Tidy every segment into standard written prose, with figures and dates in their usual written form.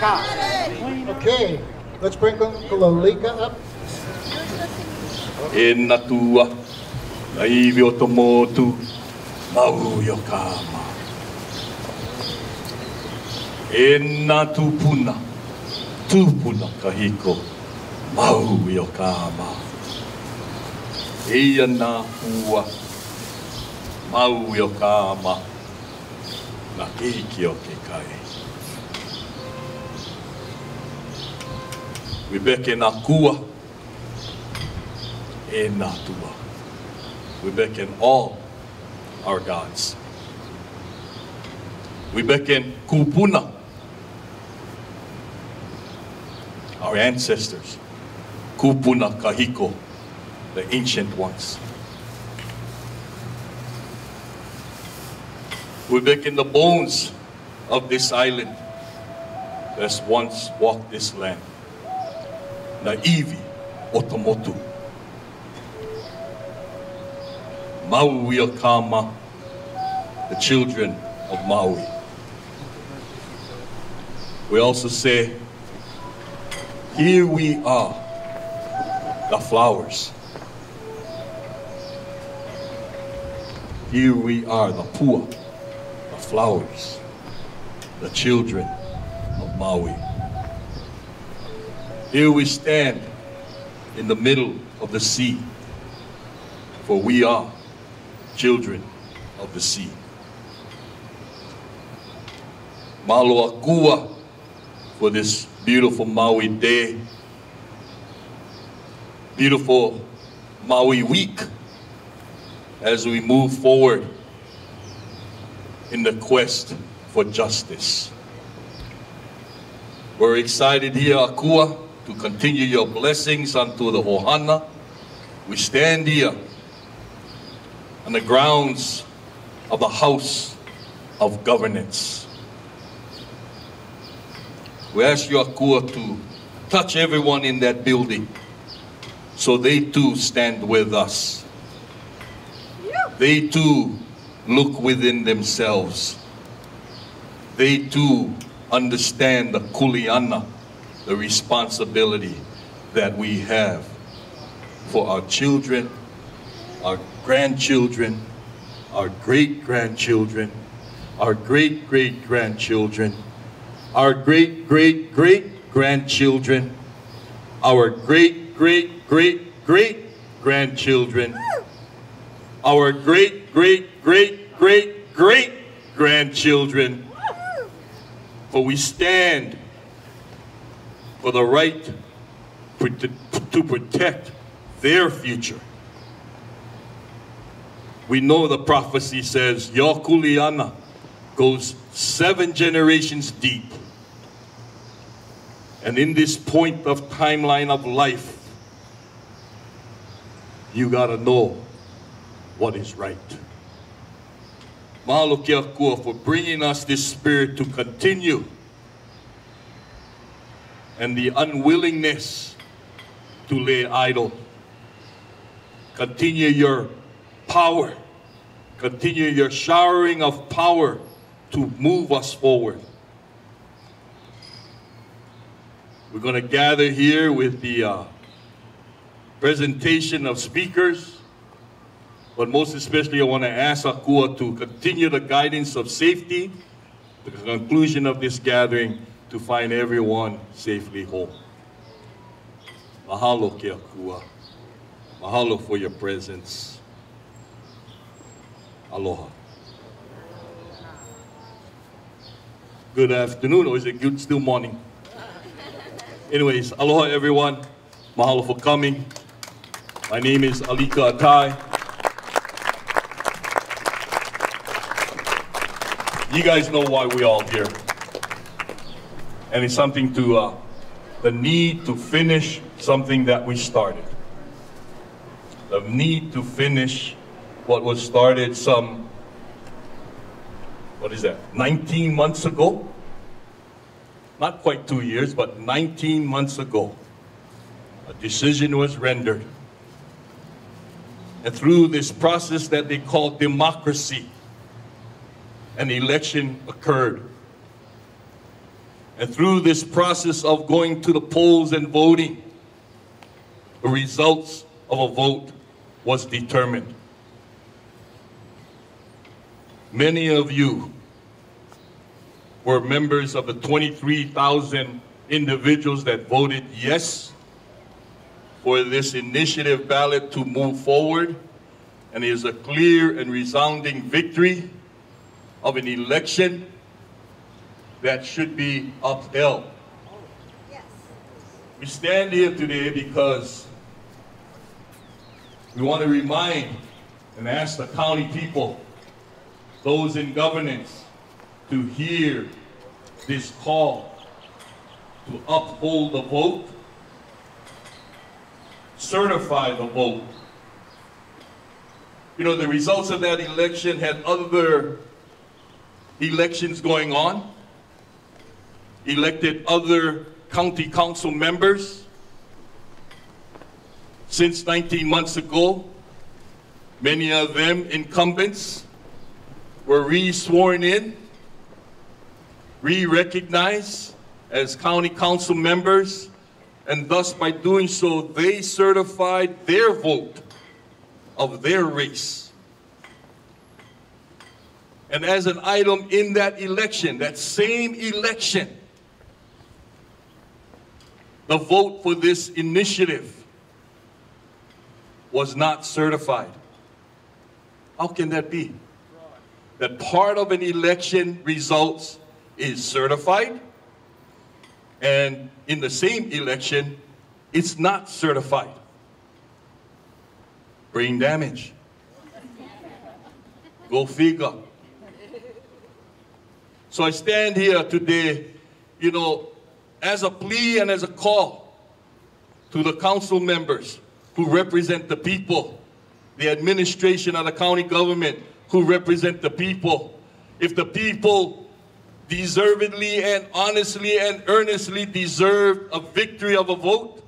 Shaka. Okay, let's bring Kalolika up. E natua, na iwi o tomotu, mau yo kama. E na tupuna kahiko, mau yo kama. E na hua, mau yo kama, na keiki o ke kai. We beke na kua, e na tua. We beckon all our gods. We beckon Kupuna, our ancestors. Kupuna Kahiko, the ancient ones. We beckon the bones of this island that once walked this land. Naivi Otomotu. Maui o Kama, the children of Maui. We also say, here we are, the flowers. Here we are, the pua, the flowers, the children of Maui. Here we stand in the middle of the sea, for we are children of the sea. Malo akua for this beautiful Maui day, beautiful Maui week, as we move forward in the quest for justice. We're excited here, Akua, to continue your blessings unto the Ohana. We stand here on the grounds of the House of Governance. We ask you, Akua, to touch everyone in that building so they too stand with us. They too look within themselves. They too understand the kuleana, the responsibility that we have for our children, our grandchildren, our great-grandchildren, our great-great-grandchildren, our great-great-great-grandchildren, our great-great-great-great-grandchildren, our great-great-great-great-great-grandchildren. For we stand for the right to protect their future. We know the prophecy says, your kuleana goes 7 generations deep. And in this point of timeline of life, you gotta know what is right. Mahalo ke Akua for bringing us this spirit to continue, and the unwillingness to lay idle. Continue your power. Continue your showering of power to move us forward. We're going to gather here with the presentation of speakers, but most especially I want to ask Akua to continue the guidance of safety, the conclusion of this gathering, to find everyone safely home. Mahalo ke Akua. Mahalo for your presence. Aloha. Good afternoon, or is it good still morning? Anyways, aloha everyone. Mahalo for coming. My name is Alika Atai. You guys know why we're all here. And it's something to, the need to finish something that we started. The need to finish what was started some, 19 months ago? Not quite 2 years, but 19 months ago. A decision was rendered. And through this process that they call democracy, an election occurred. And through this process of going to the polls and voting, the results of a vote was determined. Many of you were members of the 23,000 individuals that voted yes for this initiative ballot to move forward, and it is a clear and resounding victory of an election that should be upheld. Yes. We stand here today because we want to remind and ask the county people, those in governance, to hear this call to uphold the vote, certify the vote. You know, the results of that election had other elections going on, elected other county council members. Since 19 months ago, many of them incumbents were re-sworn in, re-recognized as county council members, and thus by doing so, they certified their vote of their race. And as an item in that election, that same election, the vote for this initiative was not certified. How can that be? That part of an election results is certified, and in the same election, it's not certified. Brain damage. Go figure. So I stand here today, you know, as a plea and as a call to the council members who represent the people, the administration of the county government who represent the people. If the people deservedly and honestly and earnestly deserve a victory of a vote,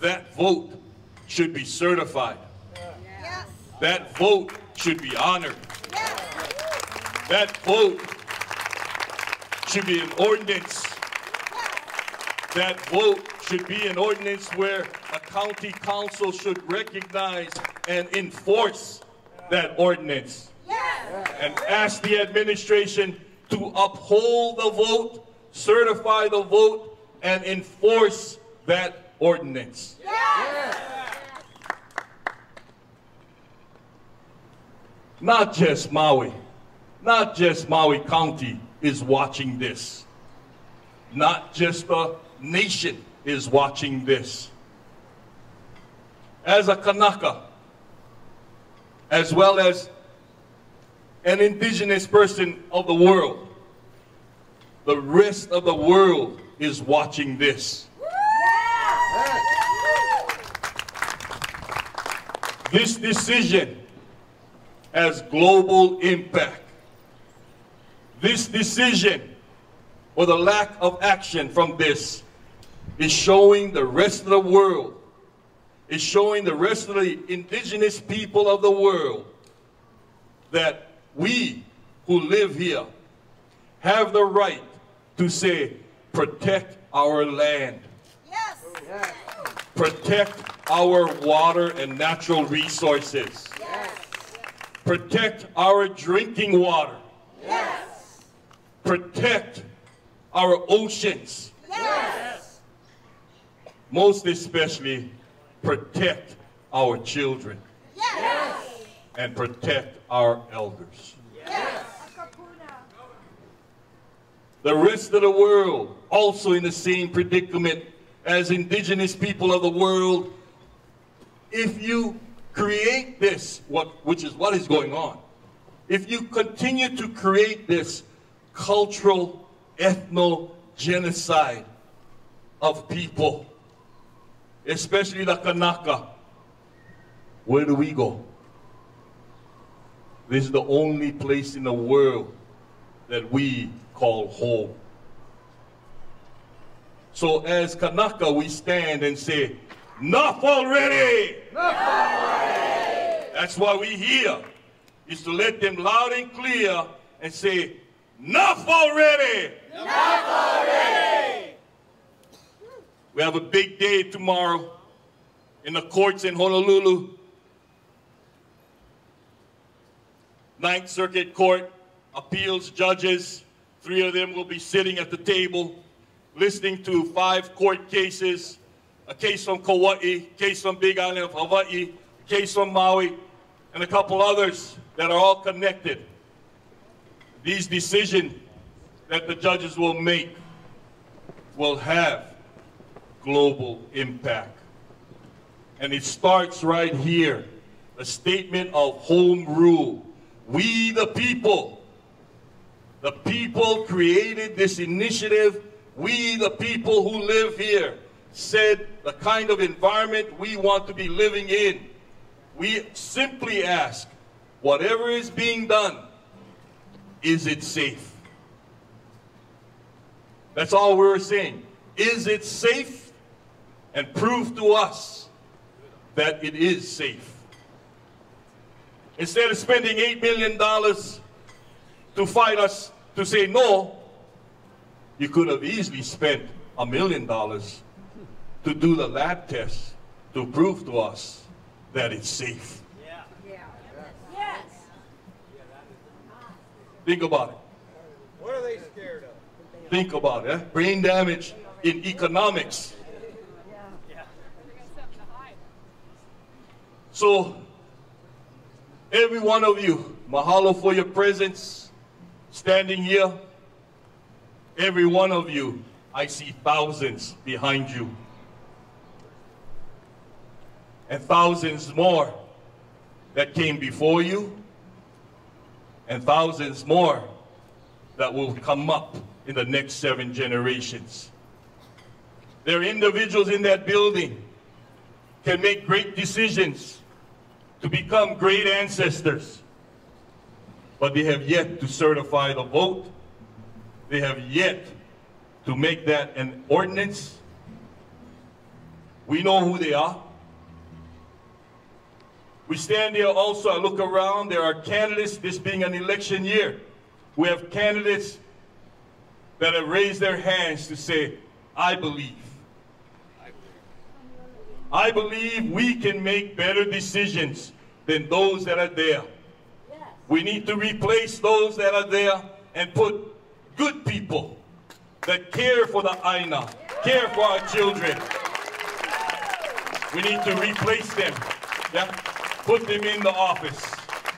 that vote should be certified. Yes. That vote should be honored. Yes. That vote should be an ordinance. That vote should be an ordinance where a county council should recognize and enforce that ordinance. Yes. And ask the administration to uphold the vote, certify the vote, and enforce that ordinance. Yes. Not just Maui County is watching this. Not just the nation is watching this. As a Kanaka, as well as an indigenous person of the world, the rest of the world is watching this. This decision has global impact. This decision, or the lack of action from this, is showing the rest of the world, is showing the rest of the indigenous people of the world that we who live here have the right to say, protect our land. Yes. Yes. Protect our water and natural resources. Yes. Protect our drinking water. Yes. Protect our oceans. Yes. Most especially, protect our children. Yes. And protect our elders. Yes. The rest of the world, also in the same predicament as indigenous people of the world, if you create this, which is what is going on, if you continue to create this cultural ethno-genocide of people, especially the Kanaka, where do we go? This is the only place in the world that we call home. So as Kanaka, we stand and say, enough already! Enough already! That's why we here, is to let them loud and clear and say, enough already! Enough already! We have a big day tomorrow in the courts in Honolulu. Ninth Circuit Court, appeals judges, 3 of them will be sitting at the table, listening to 5 court cases, a case from Kauai, case from Big Island of Hawaii, case from Maui, and a couple others that are all connected. These decisions that the judges will make will have global impact. And it starts right here, a statement of home rule. We the people created this initiative. We the people who live here said the kind of environment we want to be living in. We simply ask, whatever is being done, is it safe? That's all we're saying. Is it safe? And prove to us that it is safe. Instead of spending $8 million to fight us to say no, you could have easily spent $1 million to do the lab test to prove to us that it's safe. Yeah. Yes. Think about it. What are they scared of? Think about it. Brain damage in economics. So, every one of you, mahalo for your presence, standing here. Every one of you, I see thousands behind you. And thousands more that came before you. And thousands more that will come up in the next 7 generations. There are individuals in that building can make great decisions to become great ancestors, but they have yet to certify the vote. They have yet to make that an ordinance. We know who they are. We stand here also, I look around, there are candidates, this being an election year. We have candidates that have raised their hands to say, I believe. I believe we can make better decisions than those that are there. Yes. We need to replace those that are there and put good people that care for the Aina, care for our children. We need to replace them, put them in the office.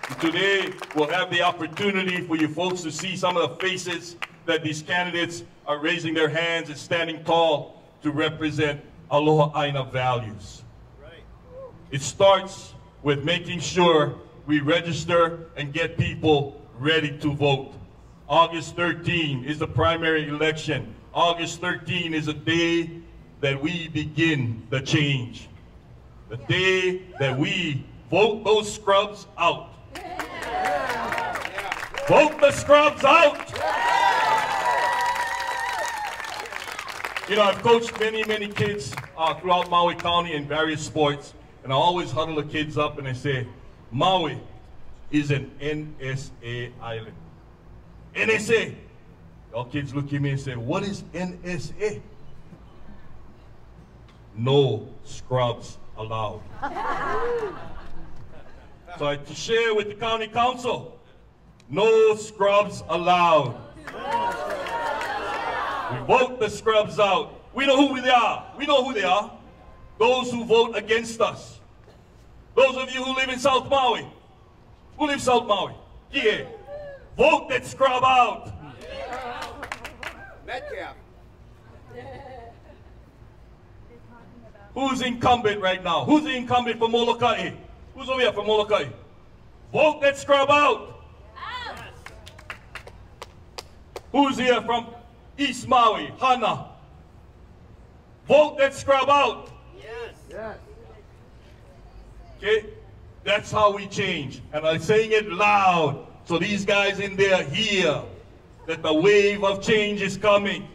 And today, we'll have the opportunity for you folks to see some of the faces that these candidates are raising their hands and standing tall to represent Aloha Aina values. Right. It starts with making sure we register and get people ready to vote. August 13 is the primary election. August 13 is a day that we begin the change. The day that we vote those scrubs out. Vote the scrubs out! You know, I've coached many kids throughout Maui County in various sports, and I always huddle the kids up and I say, Maui is an NSA island. NSA. All kids look at me and say, what is NSA? No scrubs allowed. So I share with the county council, no scrubs allowed. We vote the scrubs out. We know who they are. We know who they are. Those who vote against us. Those of you who live in South Maui. Who live in South Maui? Yeah. Vote that scrub out. Metcalf. Who's incumbent right now? Who's the incumbent for Molokai? Who's over here for Molokai? Vote that scrub out. Who's here from East Maui, Hana? Vote that scrub out. Yes. Okay? That's how we change. And I'm saying it loud so these guys in there hear that the wave of change is coming.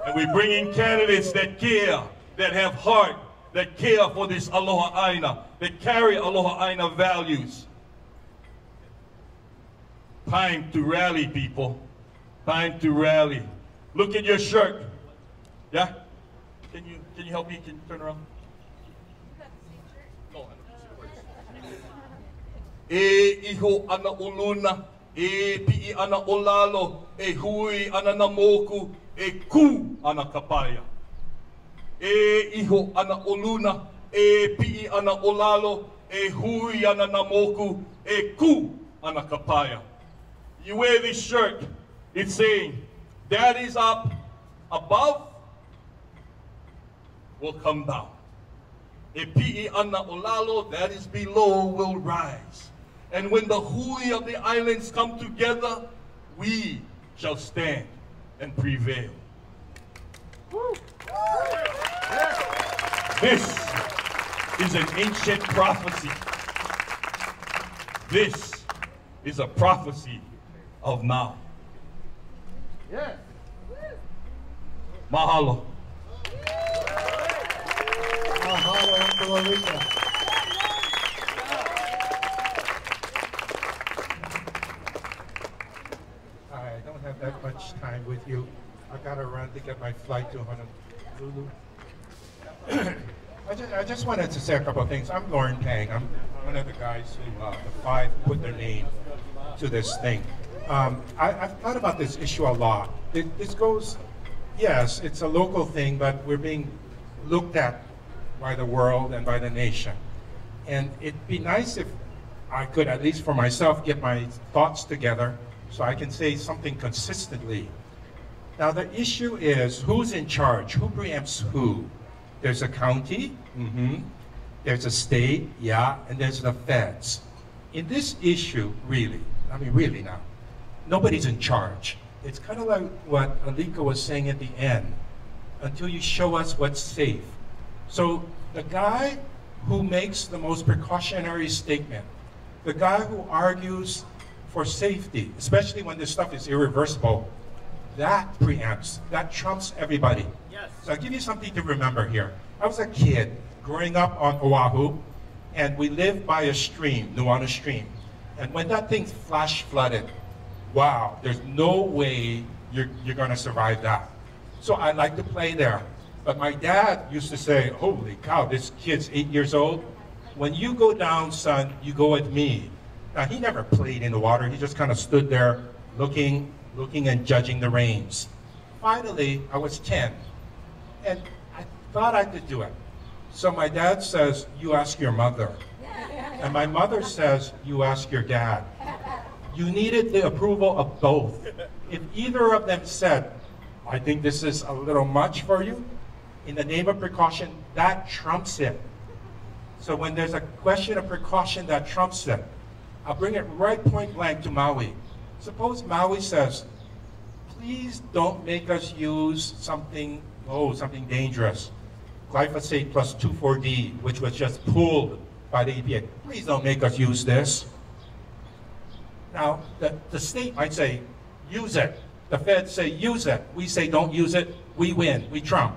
And we bring in candidates that care, that have heart, that care for this Aloha Aina, that carry Aloha Aina values. Time to rally, people. Time to rally. Look at your shirt. Yeah? can you help me? Can you turn around? No, e iho ana uluna, e pi'i ana olalo, e hui ana namoku, e ku ana kapaya. E iho ana oluna, e pi'i ana olalo, e hui ana namoku, e ku ana kapaya. You wear this shirt, it's saying, that is up above will come down. E pi'i ana olalo, that is below, will rise. And when the hui of the islands come together, we shall stand and prevail. This is an ancient prophecy. This is a prophecy of now. Yes. Mahalo. Mahalo, Uncle Aretha. I don't have that much time with you. I gotta run to get my flight to Honolulu. I just wanted to say a couple of things. I'm Lauren Pang. I'm one of the guys who, the five, put their name to this thing. I've thought about this issue a lot. This goes, yes, it's a local thing, but we're being looked at by the world and by the nation. And it'd be nice if I could, at least for myself, get my thoughts together so I can say something consistently. Now the issue is who's in charge, who preempts who? There's a county, there's a state, yeah, and there's the feds. In this issue, really, I mean really now, nobody's in charge. It's kind of like what Alika was saying at the end, until you show us what's safe. So the guy who makes the most precautionary statement, the guy who argues for safety, especially when this stuff is irreversible, that preempts, that trumps everybody. Yes. So I'll give you something to remember here. I was a kid growing up on Oahu, and we lived by a stream, Nuana Stream. And when that thing flash flooded, wow, there's no way you're gonna survive that. So I like to play there. But my dad used to say, holy cow, this kid's 8 years old. When you go down, son, you go with me. Now, he never played in the water. He just kind of stood there looking and judging the rains. Finally, I was 10, and I thought I could do it. So my dad says, you ask your mother. And my mother says, you ask your dad. You needed the approval of both. If either of them said, I think this is a little much for you, in the name of precaution, that trumps it. So when there's a question of precaution that trumps it, I'll bring it right point blank to Maui. Suppose Maui says, please don't make us use something dangerous. Glyphosate plus 2,4-D, which was just pulled by the EPA. Please don't make us use this. Now, the state might say, use it. The feds say, use it. We say, don't use it. We win. We trump.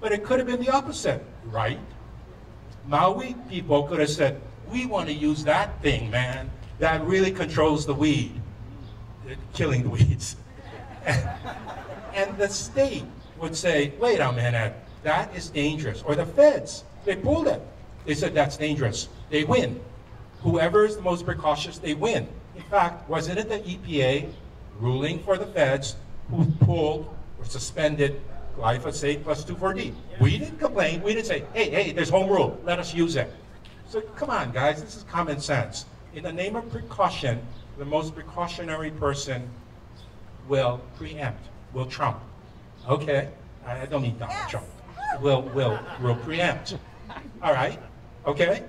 But it could have been the opposite, right? Maui people could have said, we want to use that thing, man. That really controls the weed. Killing the weeds. And the state would say, wait a minute, that is dangerous. Or the feds, they pulled it. They said that's dangerous. They win. Whoever is the most precautious, they win. In fact, wasn't it the EPA ruling for the feds who pulled or suspended glyphosate plus 2,4-D? We didn't complain. We didn't say, hey, there's home rule. Let us use it. So come on, guys, this is common sense. In the name of precaution, the most precautionary person will preempt, will trump. Okay, I don't need Donald Trump. Will preempt. All right, okay?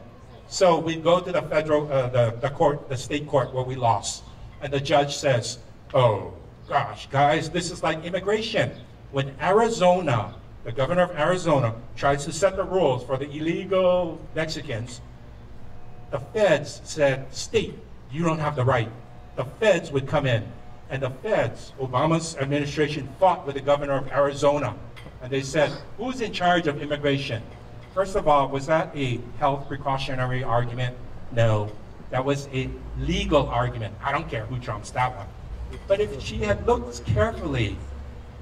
So we go to the federal, the court, the state court where we lost. And the judge says, oh gosh, guys, this is like immigration. When Arizona, the governor of Arizona, tries to set the rules for the illegal Mexicans, the feds said, state, you don't have the right. The feds would come in. And the feds, Obama's administration, fought with the governor of Arizona. And they said, who's in charge of immigration? First of all, was that a health precautionary argument? No. That was a legal argument. I don't care who trumps that one. But if she had looked carefully,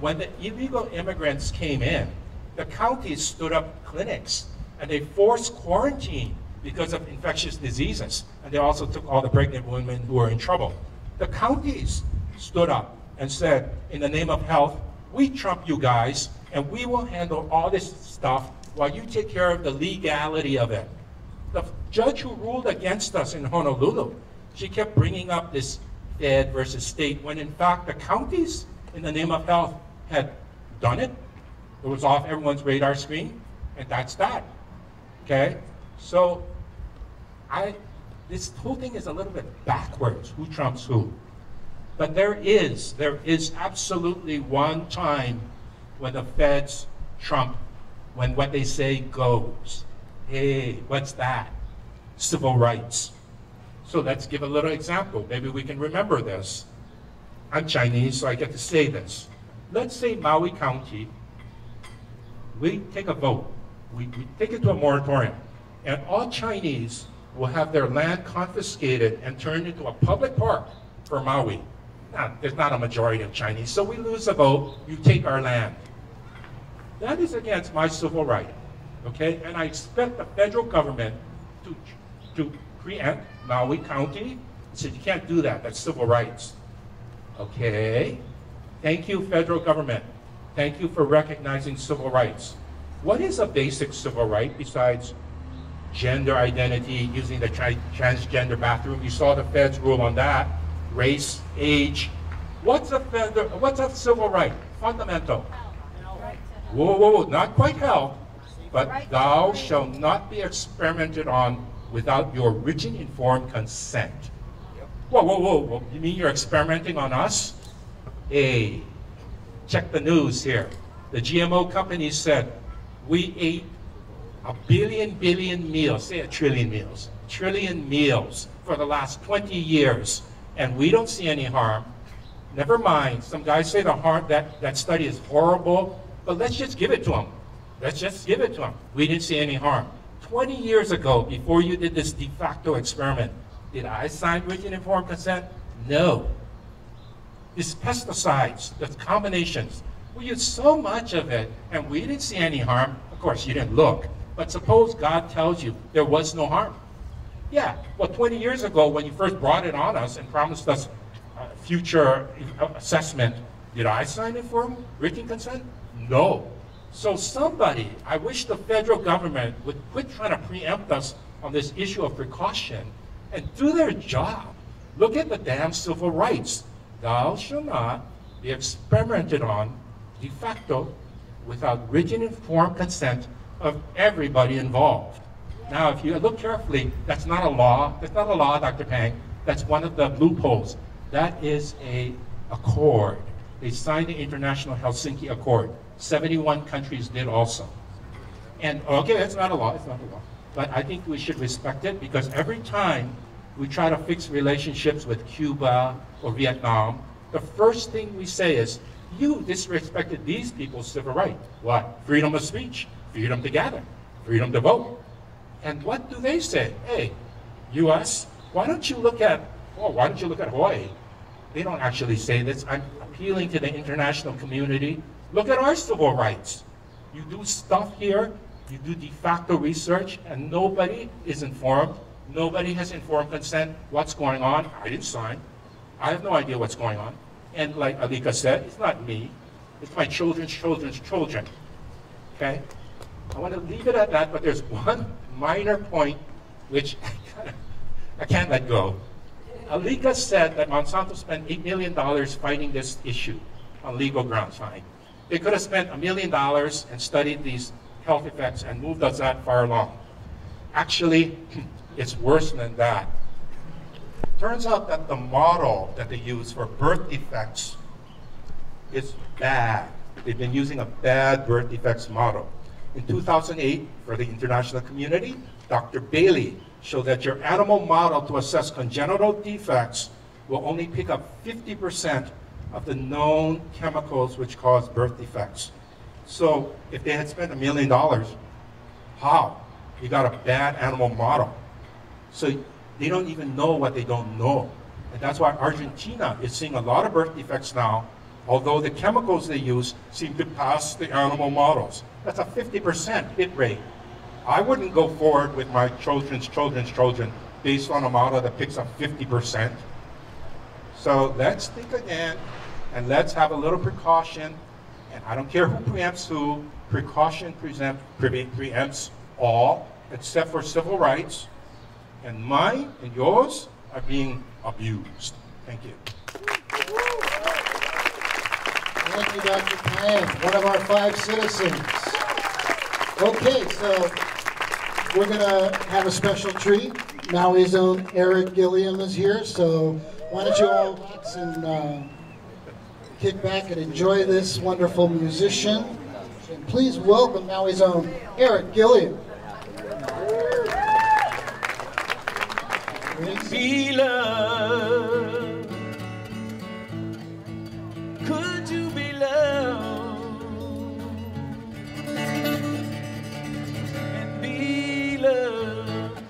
when the illegal immigrants came in, The counties stood up clinics and they forced quarantine because of infectious diseases. And they also took all the pregnant women who were in trouble. The counties stood up and said, in the name of health, we trump you guys and we will handle all this stuff while you take care of the legality of it. The judge who ruled against us in Honolulu, she kept bringing up this Fed versus state when in fact the counties, in the name of health, had done it. It was off everyone's radar screen, and that's that. Okay? So this whole thing is a little bit backwards, who trumps who. But there is absolutely one time when the feds trump, when what they say goes. Hey, what's that? Civil rights. So let's give a little example. Maybe we can remember this. I'm Chinese, so I get to say this. Let's say Maui County, we take a vote. We take it to a moratorium. And all Chinese will have their land confiscated and turned into a public park for Maui. Now, there's not a majority of Chinese, so we lose the vote, you take our land. That is against my civil right, okay? And I expect the federal government to preempt Maui County. I said, you can't do that, that's civil rights. Okay, thank you, federal government. Thank you for recognizing civil rights. What is a basic civil right besides gender identity, using the transgender bathroom? You saw the feds rule on that. Race, age. What's a civil right? Fundamental. Whoa, whoa, whoa, not quite health, but thou shalt not be experimented on without your written informed consent. Whoa, whoa, whoa, whoa, you mean you're experimenting on us? Hey, check the news here. The GMO companies said, we ate a billion meals, say a trillion meals for the last 20 years, and we don't see any harm. Never mind, some guys say the harm, that study is horrible, but let's just give it to them. Let's just give it to them. We didn't see any harm. 20 years ago, before you did this de facto experiment, did I sign written informed consent? No. These pesticides, the combinations, we used so much of it, and we didn't see any harm. Of course, you didn't look. But suppose God tells you there was no harm. Yeah, well, 20 years ago, when you first brought it on us and promised us future assessment, did I sign informed written consent? No. So somebody, I wish the federal government would quit trying to preempt us on this issue of precaution and do their job. Look at the damn civil rights. Thou shalt not be experimented on de facto without written informed consent of everybody involved. Now, if you look carefully, that's not a law. That's not a law, Dr. Pang. That's one of the loopholes. That is an accord. They signed the International Helsinki Accord. 71 countries did also. And okay, that's not a law, it's not a law. But I think we should respect it because every time we try to fix relationships with Cuba or Vietnam, the first thing we say is, you disrespected these people's civil right. What? Freedom of speech, freedom to gather, freedom to vote. And what do they say? Hey, US, why don't you look at Hawaii? They don't actually say this. I'm appealing to the international community. Look at our civil rights. You do stuff here, you do de facto research, and nobody is informed. Nobody has informed consent. What's going on? I didn't sign. I have no idea what's going on. And like Alika said, it's not me. It's my children's children's children. Okay? I want to leave it at that, but there's one minor point which I can't let go. Alika said that Monsanto spent $8 million fighting this issue on legal grounds. Fine. They could have spent $1 million and studied these health effects and moved us that far along. Actually, it's worse than that. Turns out that the model that they use for birth defects is bad. They've been using a bad birth defects model. In 2008, for the international community, Dr. Bailey showed that your animal model to assess congenital defects will only pick up 50% of the known chemicals which cause birth defects. So if they had spent $1 million, how? You got a bad animal model. So they don't even know what they don't know. And that's why Argentina is seeing a lot of birth defects now although the chemicals they use seem to pass the animal models. That's a 50% hit rate. I wouldn't go forward with my children's based on a model that picks up 50%. So let's think again, and let's have a little precaution. And I don't care who preempts who, precaution preempts all, except for civil rights. And mine and yours are being abused. Thank you. Thank you, Dr. Pan, one of our 5 citizens. Okay, so we're going to have a special treat. Maui's own Eric Gilliam is here, so why don't you all relax and kick back and enjoy this wonderful musician. And please welcome Maui's own Eric Gilliam. Be loved. Could you be loved? And be loved.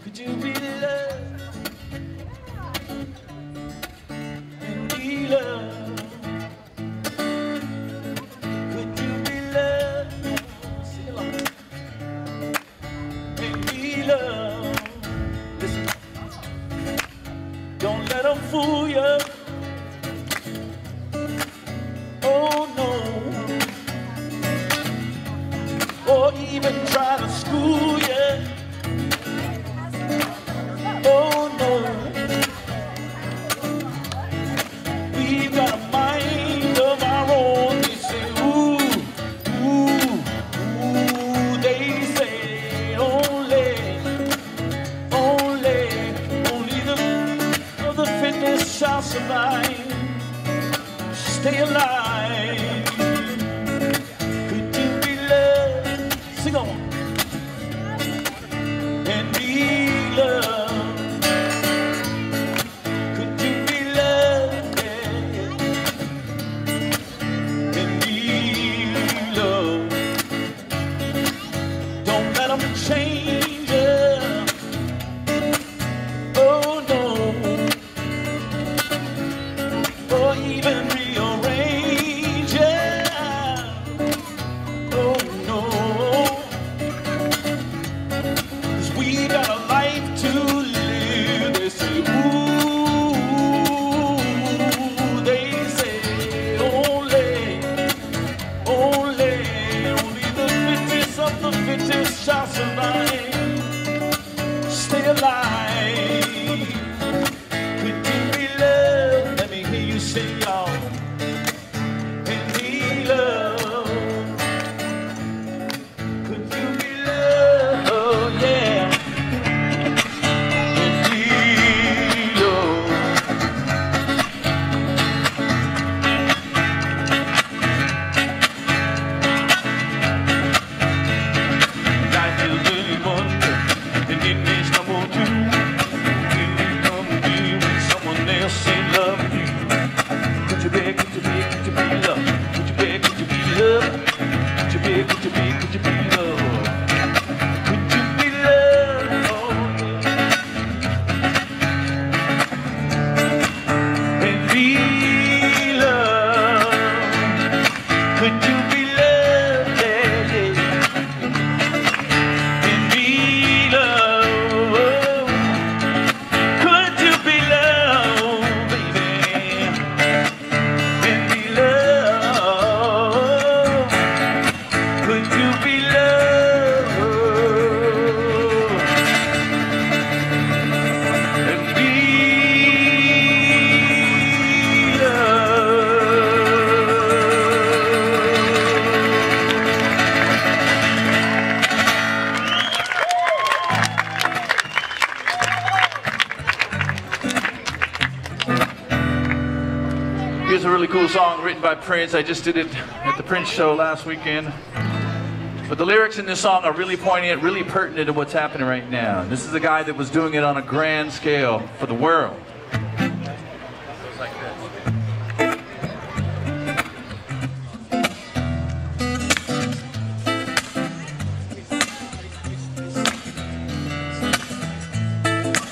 Could you be loved? And be loved. Could you be loved? Sing along. Love. Listen. Don't let them fool you. Oh no. Or even try to school you. Oh no. We've got a mind of our own. They say ooh, ooh, ooh. They say only the fitness shall survive, stay alive. Could you be loved? Sing on. And be loved. Could you be loved? And be loved. Don't let them change you. Oh no. Or even rearrange it. Oh no. 'Cause we got a life to live. They say ooh, they say only the fittest of the fittest shall survive, stay alive. Could you be loved? Let me hear you sing, y'all. And be loved. Could you be loved? Oh yeah. And be loved. Life is really wonderful, and it means no more to someone else say love you. Could you be loved? Could you be loved? Could you be loved? Could you be loved? Could you be loved? Oh, yeah. And be loved. Could you be loved? And be loved. Could you be loved, baby? And be loved. Could you be loved? And be loved. Here's a really cool song written by Prince. I just did it at the Prince show last weekend. But the lyrics in this song are really poignant, really pertinent to what's happening right now. This is a guy that was doing it on a grand scale for the world. It's like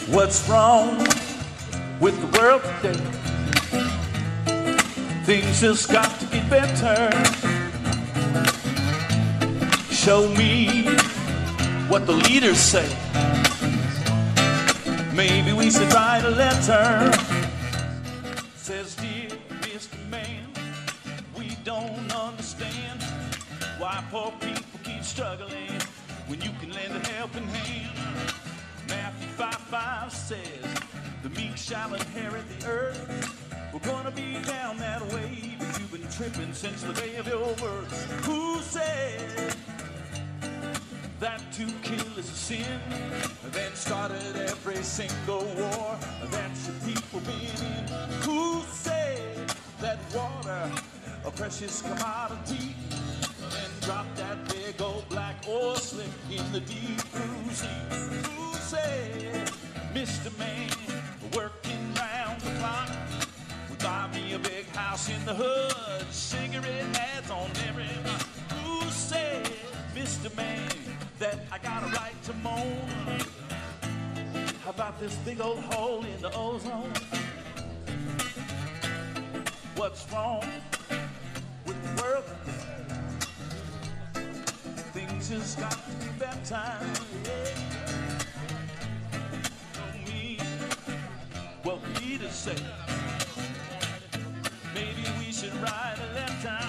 this. What's wrong with the world today. Things just got to get better. Show me what the leaders say. Maybe we should write a letter. Says, dear Mr. Man, we don't understand why poor people keep struggling when you can lend a helping hand. Matthew 5:5 says, the meek shall inherit the earth. We're gonna be down that way, but you've been tripping since the day of your birth. Who said that to kill is a sin? Then started every single war that your people been in. Who said that water a precious commodity? Then drop that big old black oil slick in the deep blue sea. Who said, Mr. Man, working round the clock, would buy me a big house in the hood, cigarette ads on every block? Who said, Mr. Man, that I got a right to moan? How about this big old hole in the ozone? What's wrong with the world? Things just got to be better. Show me what we to say. Maybe we should write a letter.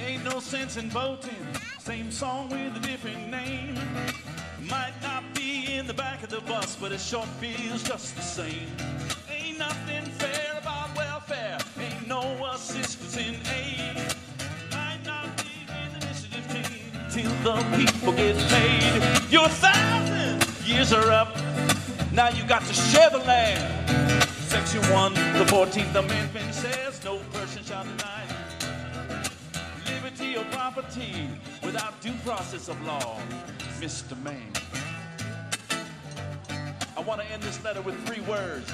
Ain't no sense in voting, same song with a different name. Might not be in the back of the bus, but it sure feels just the same. Ain't nothing fair about welfare, ain't no assistance in aid. Might not be an initiative team till the people get paid. Your 1,000 years are up, now you got to share the land. Section 1, the 14th Amendment says no person shall deny liberty or property without due process of law. Mr. Man, I want to end this letter with 3 words.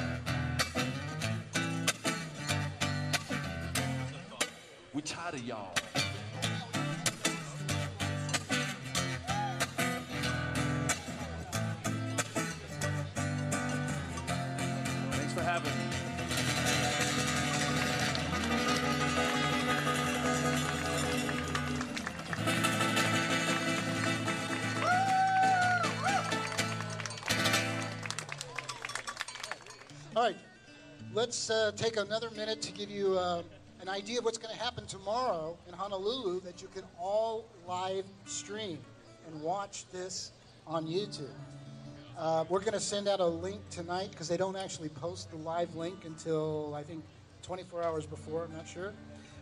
We're tired of y'all. Thanks for having me. All right, let's take another minute to give you an idea of what's going to happen tomorrow in Honolulu that you can all live stream and watch this on YouTube. We're going to send out a link tonight because they don't actually post the live link until, I think, 24 hours before, I'm not sure.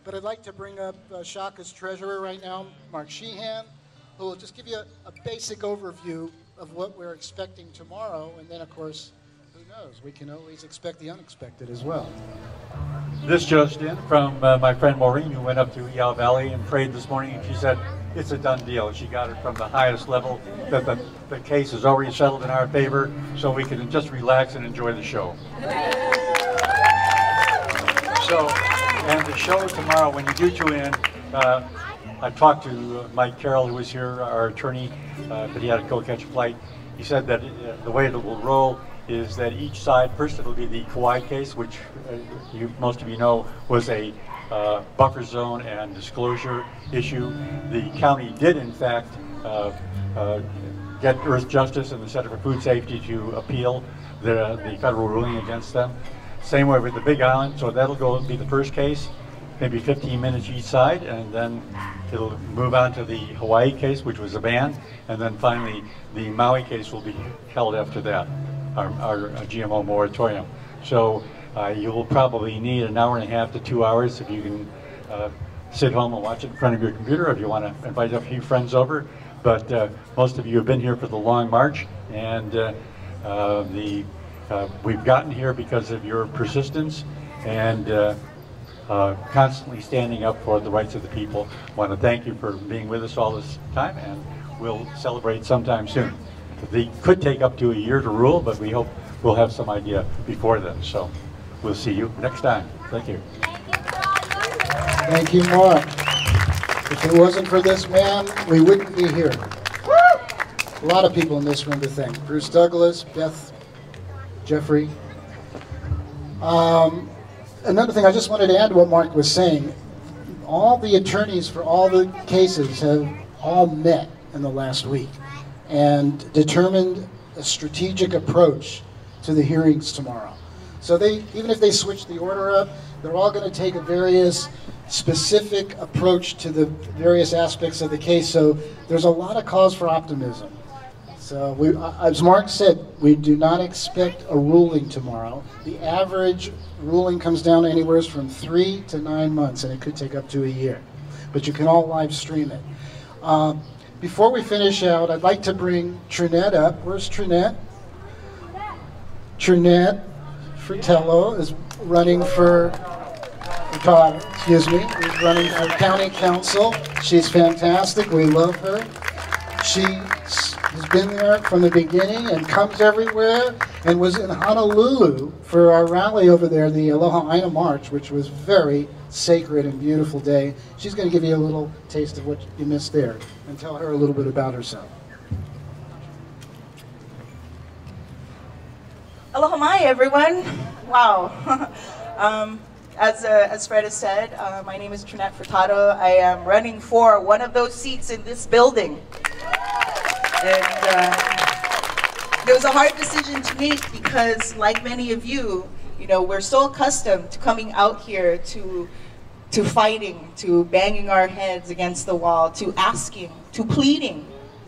But I'd like to bring up Shaka's treasurer right now, Mark Sheehan, who will just give you a basic overview of what we're expecting tomorrow, and then, of course, we can always expect the unexpected as well. This just in from my friend Maureen, who went up to Eau Valley and prayed this morning, and she said it's a done deal. She got it from the highest level, that the case is already settled in our favor, so we can just relax and enjoy the show. So, and the show tomorrow, when you do tune in, I talked to Mike Carroll, who was here, our attorney, but he had to go catch a flight. He said that the way that we'll roll is that each side, first it'll be the Kauai case, which most of you know was a buffer zone and disclosure issue. The county did, in fact, get Earth Justice and the Center for Food Safety to appeal the federal ruling against them. Same way with the Big Island, so that'll be the first case, maybe 15 minutes each side, and then it'll move on to the Hawaii case, which was a ban, and then finally the Maui case will be held after that, our GMO moratorium. So you'll probably need an hour and a half to 2 hours if you can sit home and watch it in front of your computer, if you want to invite a few friends over. But most of you have been here for the long march, and we've gotten here because of your persistence and constantly standing up for the rights of the people. I want to thank you for being with us all this time, and we'll celebrate sometime soon. They could take up to a year to rule, but we hope we'll have some idea before then. So we'll see you next time. Thank you. Thank you for all your Thank you, Mark. If it wasn't for this man, we wouldn't be here. A lot of people in this room to thank. Bruce Douglas, Beth, Jeffrey. Another thing I just wanted to add to what Mark was saying. All the attorneys for all the cases have all met in the last week and determined a strategic approach to the hearings tomorrow. So even if they switch the order up, they're all going to take a various specific approach to the various aspects of the case. So there's a lot of cause for optimism. So as Mark said, we do not expect a ruling tomorrow. The average ruling comes down anywhere from 3 to 9 months, and it could take up to a year. But you can all live stream it. Before we finish out, I'd like to bring Trinette up. Where's Trinette? Trinette Fratello is running for, is running for county council. She's fantastic. We love her. She has been there from the beginning and comes everywhere, and was in Honolulu for our rally over there, the Aloha Aina March, which was very sacred and beautiful day. She's going to give you a little taste of what you missed there and tell her a little bit about herself. Aloha mai, everyone. Wow. As Fred has said, my name is Trinette Furtado. I am running for one of those seats in this building. And it was a hard decision to make because, like many of you, we're so accustomed to coming out here to fighting, to banging our heads against the wall, to asking, to pleading.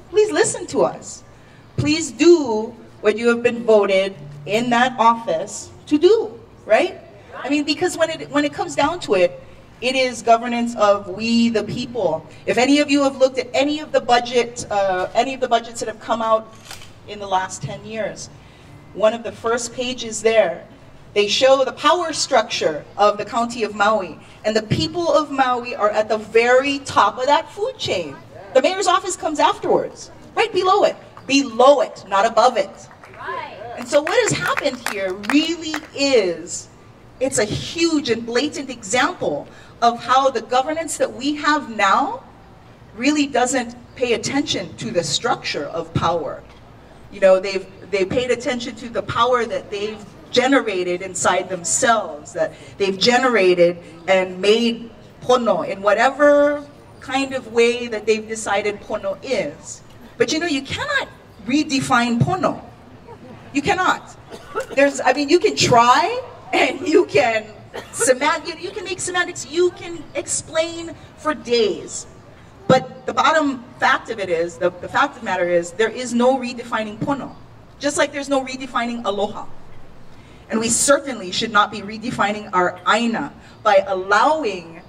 Please listen to us. Please do what you have been voted in that office to do, right? I mean, because when it comes down to it, it is governance of we the people. If any of you have looked at any of the budgets that have come out in the last 10 years, one of the first pages there, they show the power structure of the county of Maui. And the people of Maui are at the very top of that food chain. The mayor's office comes afterwards, right below it. Below it, not above it. And so what has happened here really is, it's a huge and blatant example of how the governance that we have now really doesn't pay attention to the structure of power. They've paid attention to the power that they've generated inside themselves, that they've generated and made pono in whatever kind of way that they've decided pono is. But you cannot redefine pono. You cannot. You can try, and you can make semantics, you can explain for days. But the bottom fact of it is, the fact of the matter is, there is no redefining pono. Just like there's no redefining aloha. And we certainly should not be redefining our aina by allowing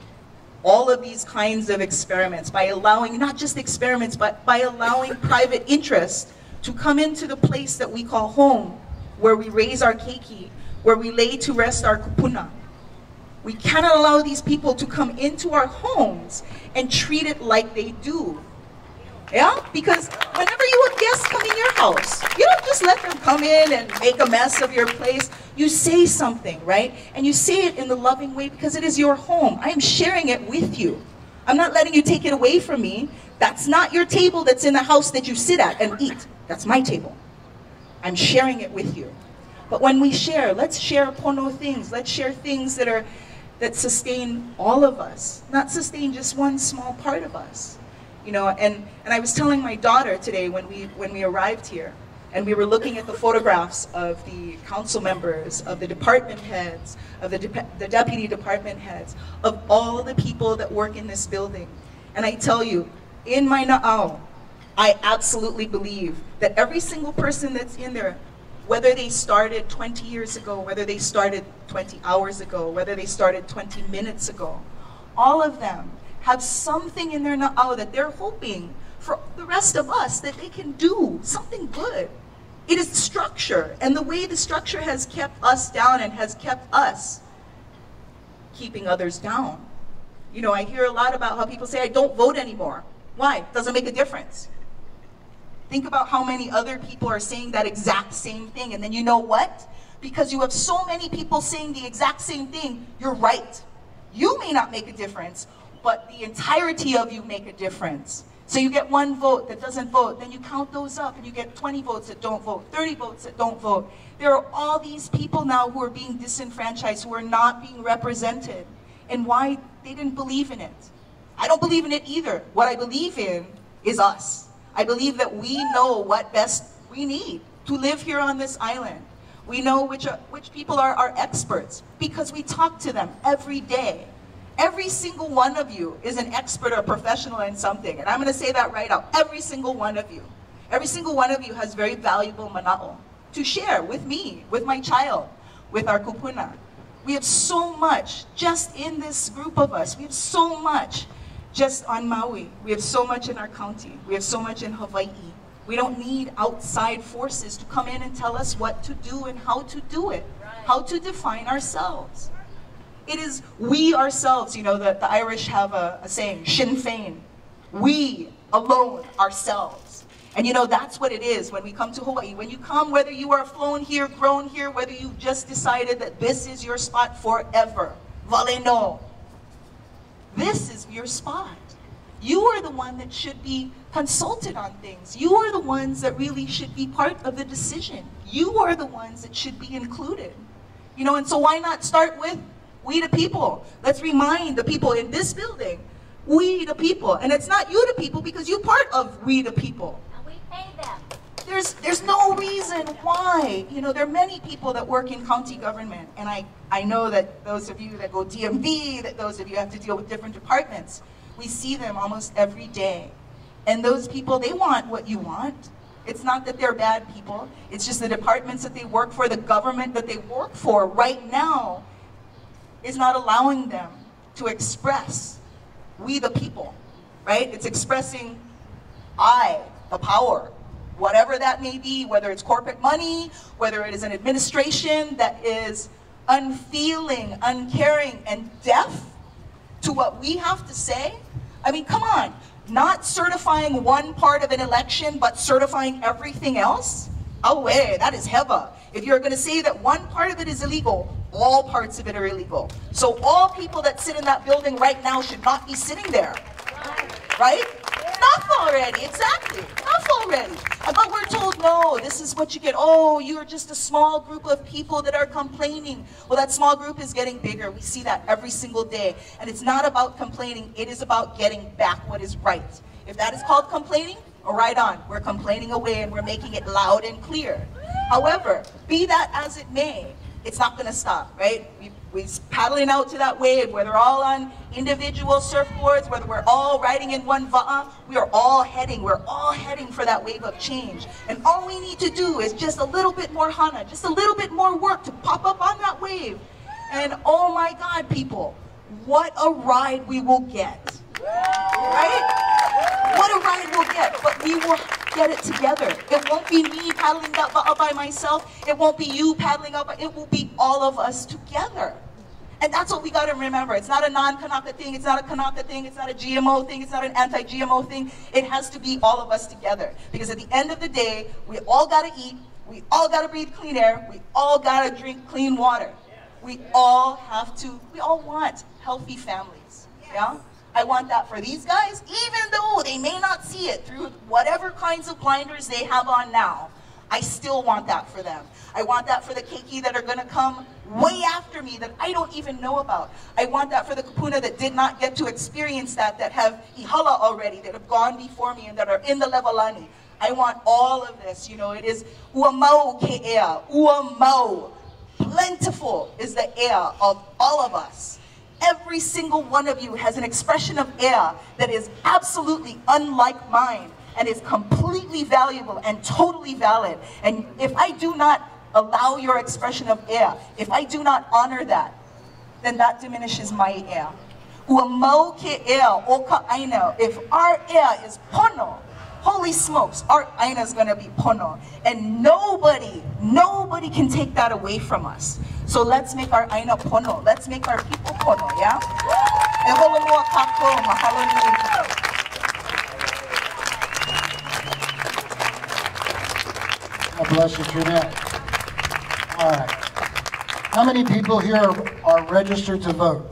all of these kinds of experiments, by allowing, not just experiments, but by allowing private interest to come into the place that we call home, where we raise our keiki, where we lay to rest our kupuna. We cannot allow these people to come into our homes and treat it like they do. Yeah? Because whenever you have guests come in your house, you don't just let them come in and make a mess of your place. You say something, right? And you say it in the loving way because it is your home. I am sharing it with you. I'm not letting you take it away from me. That's not your table that's in the house that you sit at and eat. That's my table. I'm sharing it with you. But when we share, let's share pono things. Let's share things that sustain all of us, not sustain just one small part of us. And I was telling my daughter today when we arrived here, and we were looking at the photographs of the council members, of the department heads, of the deputy department heads, of all the people that work in this building. And I tell you, in my na'au, I absolutely believe that every single person that's in there, whether they started 20 years ago, whether they started 20 hours ago, whether they started 20 minutes ago, all of them have something in their na'au that they're hoping for the rest of us that they can do something good. It is structure, and the way the structure has kept us down and has kept us keeping others down. I hear a lot about how people say, I don't vote anymore. Why? It doesn't make a difference. Think about how many other people are saying that exact same thing, and then you know what? Because you have so many people saying the exact same thing, you're right. You may not make a difference, but the entirety of you make a difference. So you get one vote that doesn't vote, then you count those up and you get 20 votes that don't vote, 30 votes that don't vote. There are all these people now who are being disenfranchised, who are not being represented. And why? They didn't believe in it. I don't believe in it either. What I believe in is us. I believe that we know what best we need to live here on this island. We know which people are our experts because we talk to them every day. Every single one of you is an expert or professional in something. And I'm going to say that right out. Every single one of you. Every single one of you has very valuable manao to share with me, with my child, with our kupuna. We have so much just in this group of us. We have so much just on Maui. We have so much in our county. We have so much in Hawaii. We don't need outside forces to come in and tell us what to do and how to do it, how to define ourselves. It is we ourselves, you know, the Irish have a saying, Sinn Féin. We alone ourselves. And you know, that's what it is when we come to Hawaii. When you come, whether you are flown here, grown here, whether you just decided that this is your spot forever, vale no. This is your spot. You are the one that should be consulted on things. You are the ones that really should be part of the decision. You are the ones that should be included. You know, and so why not start with we the people? Let's remind the people in this building, we the people. And it's not you the people because you're part of we the people. And we pay them. There's no reason why. You know, there are many people that work in county government. And I know that those of you that go DMV, that those of you have to deal with different departments, we see them almost every day. And those people, they want what you want. It's not that they're bad people. It's just the departments that they work for, the government that they work for right now is not allowing them to express we the people, right? It's expressing I, the power, whatever that may be, whether it's corporate money, whether it is an administration that is unfeeling, uncaring, and deaf to what we have to say. I mean, come on, not certifying one part of an election, but certifying everything else? Oh, wait, that is heva. If you're going to say that one part of it is illegal, all parts of it are illegal. So all people that sit in that building right now should not be sitting there. Right? Enough already, exactly. Enough already. But we're told, no, this is what you get. Oh, you're just a small group of people that are complaining. Well, that small group is getting bigger. We see that every single day. And it's not about complaining. It is about getting back what is right. If that is called complaining, right on. We're complaining away and we're making it loud and clear. However, be that as it may, it's not going to stop, right? We're paddling out to that wave, whether we're all on individual surfboards, whether we're all riding in one va'a, we're all heading for that wave of change. And all we need to do is just a little bit more hana, just a little bit more work to pop up on that wave. And oh my God, people, what a ride we will get, right? What a ride we'll get, but we will get it together. It won't be me paddling that va'a by myself. It won't be you paddling up. It will be all of us together. And that's what we got to remember. It's not a non-Kanaka thing. It's not a Kanaka thing. It's not a GMO thing. It's not an anti-GMO thing. It has to be all of us together. Because at the end of the day, we all got to eat. We all got to breathe clean air. We all got to drink clean water. We all want healthy families. Yeah? I want that for these guys, even though they may not see it through whatever kinds of blinders they have on now. I still want that for them. I want that for the keiki that are going to come way after me that I don't even know about. I want that for the kupuna that did not get to experience that have ihala already, that have gone before me and that are in the levelani. I want all of this. You know, it is uamau ke ea, uamau. Plentiful is the air of all of us. Every single one of you has an expression of air that is absolutely unlike mine and is completely valuable and totally valid. And if I do not allow your expression of air, if I do not honor that, then that diminishes my air. Uamau ke air o ka aina. If our air is pono, holy smokes, our aina is going to be pono. And nobody can take that away from us. So let's make our aina pono. Let's make our people pono, yeah? E holo moa kākou, mahalo nui. God bless you, Trinette. All right. How many people here are registered to vote?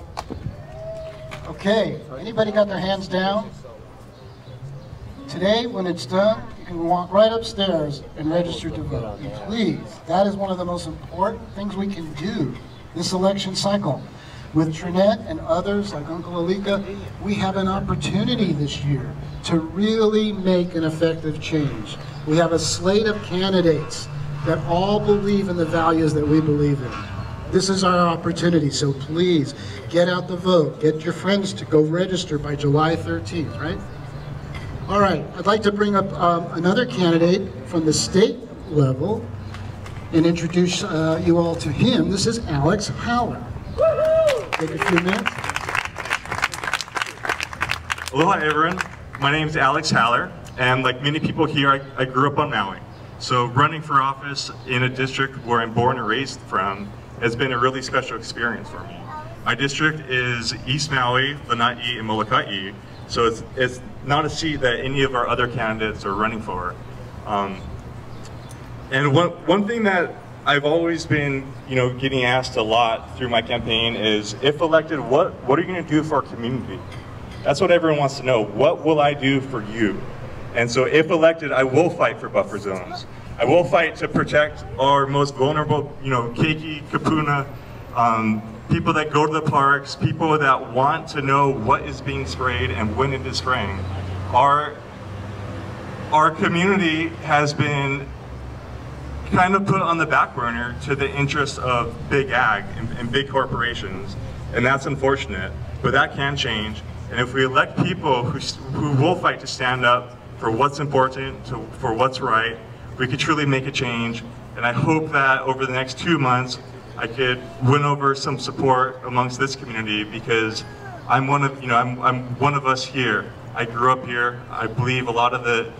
Okay, anybody got their hands down? Today, when it's done, you can walk right upstairs and register to vote. And please, that is one of the most important things we can do this election cycle. With Trinette and others like Uncle Alika, we have an opportunity this year to really make an effective change. We have a slate of candidates that all believe in the values that we believe in. This is our opportunity, so please get out the vote. Get your friends to go register by July 13th, right? All right, I'd like to bring up another candidate from the state level and introduce you all to him. This is Alex Haller. Take a few minutes. Aloha everyone, my name is Alex Haller, and like many people here, I grew up on Maui. So running for office in a district where I'm born and raised from has been a really special experience for me. My district is East Maui, Lanai, and Molokai, so it's not a seat that any of our other candidates are running for. And one thing that I've always been, getting asked a lot through my campaign is, if elected, what are you going to do for our community? That's what everyone wants to know. What will I do for you? And so if elected, I will fight for buffer zones. I will fight to protect our most vulnerable, keiki, kapuna, people that go to the parks, people that want to know what is being sprayed and when it is spraying. Our community has been kind of put on the back burner to the interest of big ag and big corporations, and that's unfortunate, but that can change. And if we elect people who will fight to stand up for what's important, for what's right, we could truly make a change. And I hope that over the next 2 months, I could win over some support amongst this community, because I'm one of us here. I grew up here. I believe a lot of the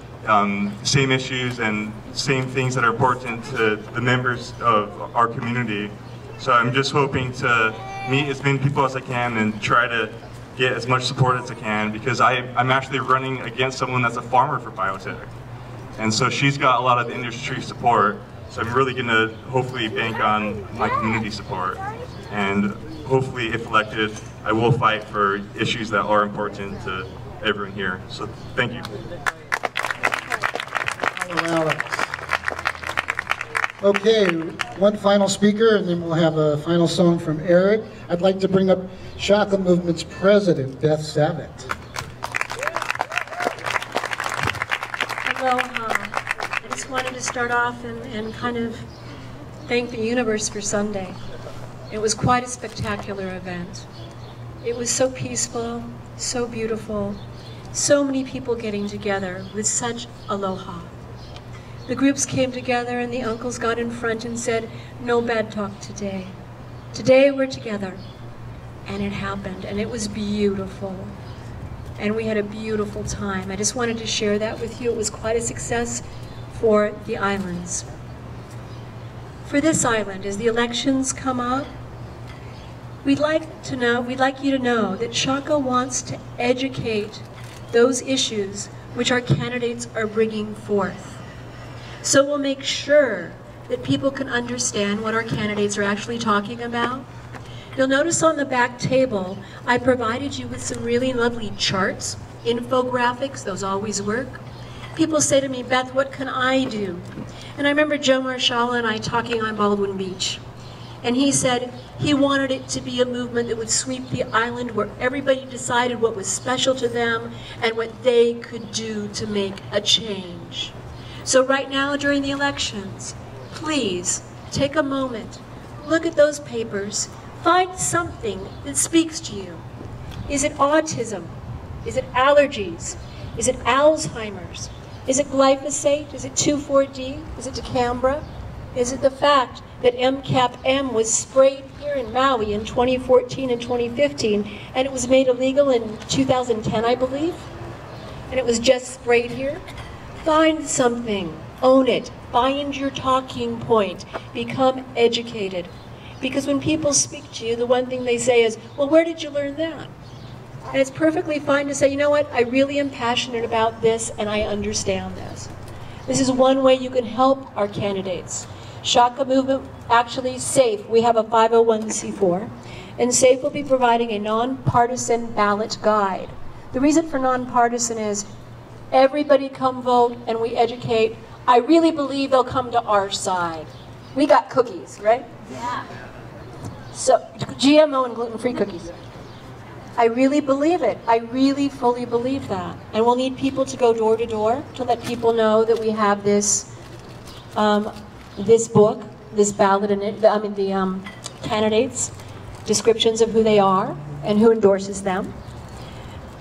same issues and same things that are important to the members of our community. So I'm just hoping to meet as many people as I can and try to get as much support as I can, because I'm actually running against someone that's a farmer for biotech. And so she's got a lot of industry support. So I'm really going to hopefully bank on my community support. And hopefully, if elected, I will fight for issues that are important to everyone here. So thank you. Alex. Okay, one final speaker, and then we'll have a final song from Eric. I'd like to bring up Shaka Movement's president, Beth Savitt. Aloha. I just wanted to start off and kind of thank the universe for Sunday. It was quite a spectacular event. It was so peaceful, so beautiful, so many people getting together with such aloha. The groups came together and the uncles got in front and said, "No bad talk today. Today we're together." And it happened, and it was beautiful. And we had a beautiful time. I just wanted to share that with you. It was quite a success for the islands. For this island, as the elections come up, we'd like you to know that Shaka wants to educate those issues which our candidates are bringing forth. So we'll make sure that people can understand what our candidates are actually talking about. You'll notice on the back table, I provided you with some really lovely charts, infographics, those always work. People say to me, "Beth, what can I do?" And I remember Joe Marshall and I talking on Baldwin Beach. And he said he wanted it to be a movement that would sweep the island, where everybody decided what was special to them and what they could do to make a change. So right now during the elections, please take a moment, look at those papers, find something that speaks to you. Is it autism? Is it allergies? Is it Alzheimer's? Is it glyphosate? Is it 2,4-D? Is it dicambra? Is it the fact that MCAP-M was sprayed here in Maui in 2014 and 2015, and it was made illegal in 2010, I believe? And it was just sprayed here? Find something, own it, find your talking point, become educated. Because when people speak to you, the one thing they say is, "Well, where did you learn that?" And it's perfectly fine to say, "You know what, I really am passionate about this and I understand this." This is one way you can help our candidates. Shaka movement, actually SAFE, we have a 501c4, and SAFE will be providing a nonpartisan ballot guide. The reason for nonpartisan is everybody come vote and we educate. I really believe they'll come to our side. We got cookies, right? Yeah. So, GMO and gluten-free cookies. I really believe it. I really fully believe that. And we'll need people to go door to door to let people know that we have this this book, this ballot, the candidates, descriptions of who they are and who endorses them.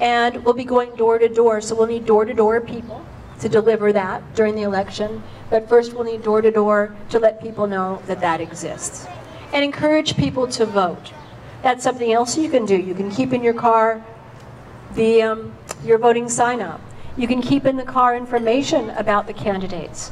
And we'll be going door to door, so we'll need door to door people to deliver that during the election. But first we'll need door to door to let people know that that exists. And encourage people to vote. That's something else you can do. You can keep in your car your voting sign up. You can keep in the car information about the candidates.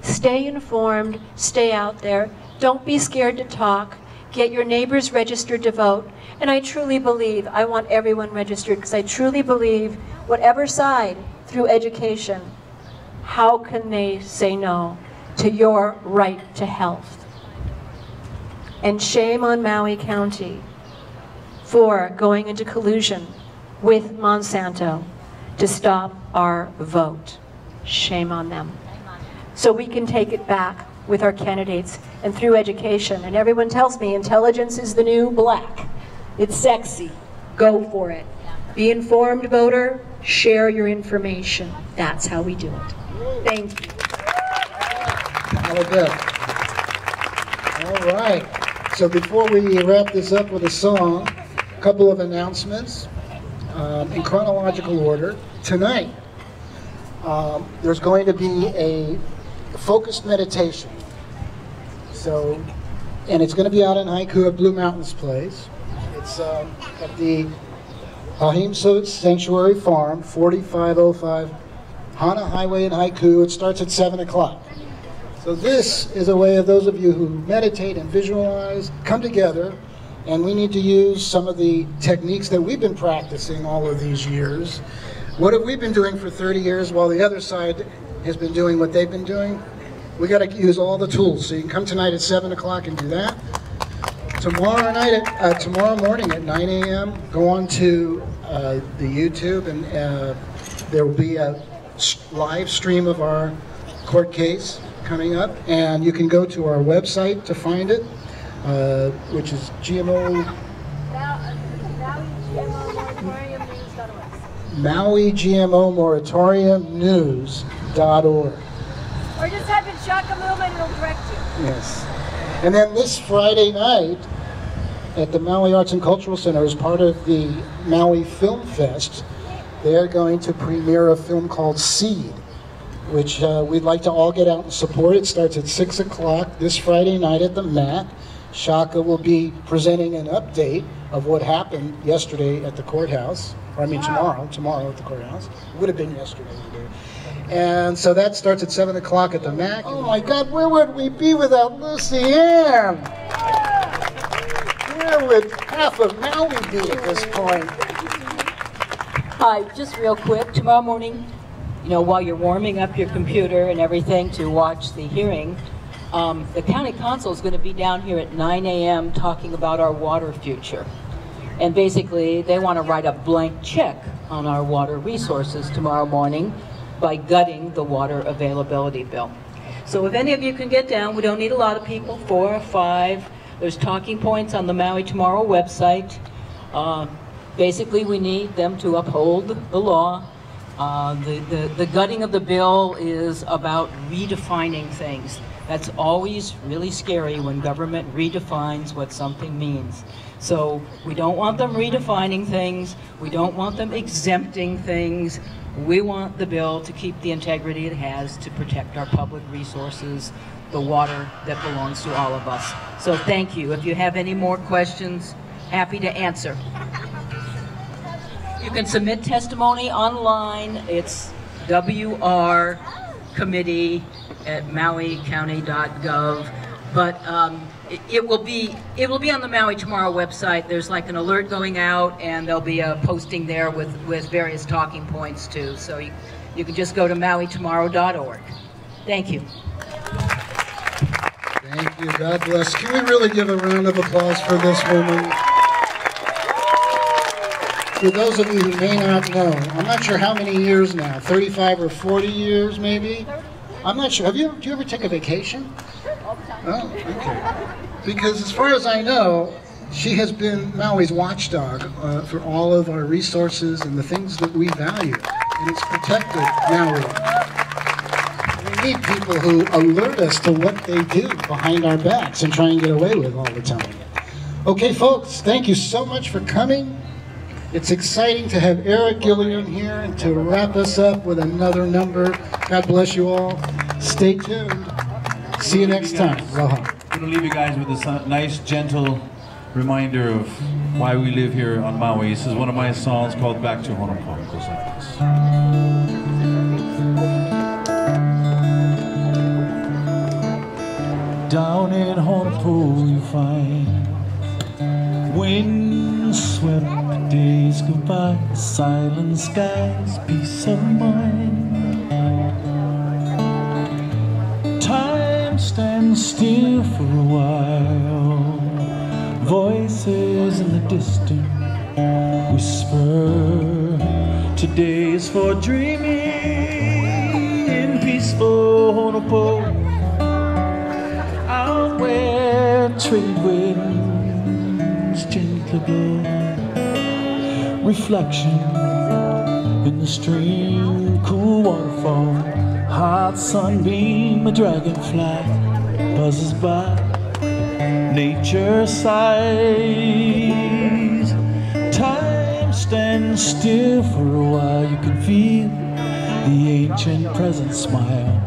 Stay informed, stay out there. Don't be scared to talk. Get your neighbors registered to vote. And I truly believe, I want everyone registered because I truly believe whatever side, through education, how can they say no to your right to health? And shame on Maui County for going into collusion with Monsanto to stop our vote. Shame on them. So we can take it back with our candidates and through education. And everyone tells me intelligence is the new black. It's sexy. Go for it. Be informed, voter. Share your information. That's how we do it. Thank you. All right. So before we wrap this up with a song, a couple of announcements in chronological order. Tonight, there's going to be a focused meditation. So, and it's going to be out in Haiku at Blue Mountains Place. It's at the Ahimsa Sanctuary Farm, 4505 Hana Highway in Haiku. It starts at 7 o'clock. So this is a way of those of you who meditate and visualize, come together, and we need to use some of the techniques that we've been practicing all of these years. What have we been doing for 30 years while the other side has been doing what they've been doing? We got to use all the tools. So you can come tonight at 7 o'clock and do that. Tomorrow morning at 9 a.m., go on to the YouTube, and there will be a live stream of our court case coming up, and you can go to our website to find it, which is MauiGMOMoratoriumNews.org. Or just type in Shaka Movement and it'll direct you. Yes. And then this Friday night at the Maui Arts and Cultural Center, as part of the Maui Film Fest, they're going to premiere a film called Seed, which we'd like to all get out and support. It starts at 6 o'clock this Friday night at the MAC. Shaka will be presenting an update of what happened yesterday at the courthouse. Or I mean tomorrow at the courthouse. It would have been yesterday. And so that starts at 7 o'clock at the MAC. Oh my God, where would we be without Lucy Ann? Where would half of Maui be at this point? Hi, just real quick, tomorrow morning, you know, while you're warming up your computer and everything to watch the hearing, the county council is going to be down here at 9 a.m. talking about our water future. And basically, they want to write a blank check on our water resources tomorrow morning by gutting the water availability bill. So if any of you can get down, we don't need a lot of people, 4 or 5. There's talking points on the Maui Tomorrow website. Basically, we need them to uphold the law. The gutting of the bill is about redefining things. That's always really scary when government redefines what something means. So we don't want them redefining things. We don't want them exempting things. We want the bill to keep the integrity it has to protect our public resources, the water that belongs to all of us. So thank you. If you have any more questions, happy to answer. You can submit testimony online. It's wrcommittee@mauicounty.gov. But it will be on the Maui Tomorrow website. There's like an alert going out, and there'll be a posting there with various talking points too. So you can just go to mauitomorrow.org. Thank you. Thank you. God bless. Can we really give a round of applause for this woman? For those of you who may not know, I'm not sure how many years now, 35 or 40 years maybe? I'm not sure. Do you ever take a vacation? Oh, okay. Because as far as I know, she has been Maui's watchdog for all of our resources and the things that we value. And it's protected Maui. We need people who alert us to what they do behind our backs and try and get away with all the time. Okay, folks, thank you so much for coming. It's exciting to have Eric Gilliam here and to wrap us up with another number. God bless you all. Stay tuned. See you next time. Aloha. I'm going to leave you guys with this nice, gentle reminder of why we live here on Maui. This is one of my songs called Back to Honopono. It goes like this. Down in Honopono you find wind-swept days go by, silent skies, peace of mind. Time stands still for a while, voices in the distance whisper, today is for dreaming in peaceful Honopono, out where trade winds gently blow, reflection in the stream, cool waterfall, hot sunbeam, a dragonfly buzzes by, nature sighs, time stands still for a while, you can feel the ancient present smile.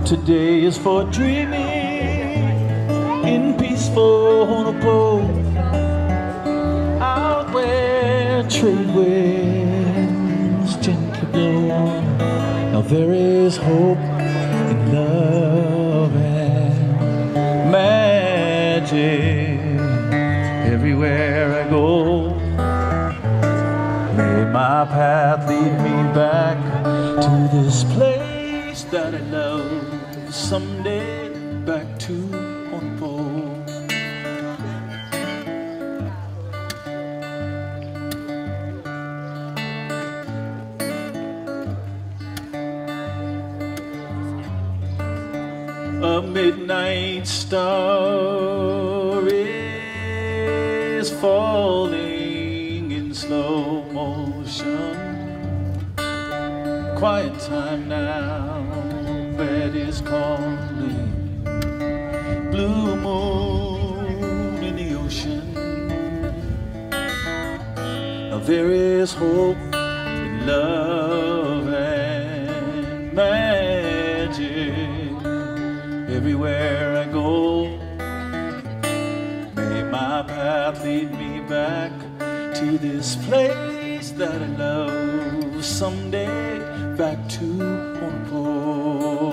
Today is for dreaming in peaceful Honopono, out where trade winds gently blow. Now there is hope in love and magic everywhere I go. May my path lead me back to this place that I love. Someday back to Honopono. A midnight star is falling in slow motion. Quiet time now, bed is calling. Blue moon in the ocean. Now there is hope in love and magic everywhere I go. May my path lead me back to this place that I love. Someday back to Honopono.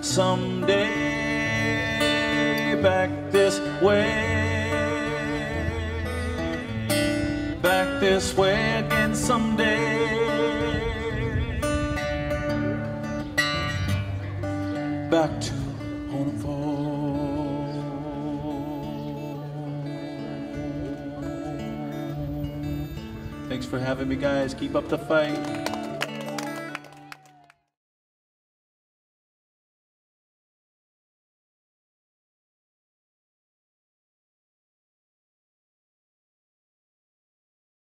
Someday back this way. Back this way again someday. Back to Honopono. Thanks for having me, guys. Keep up the fight.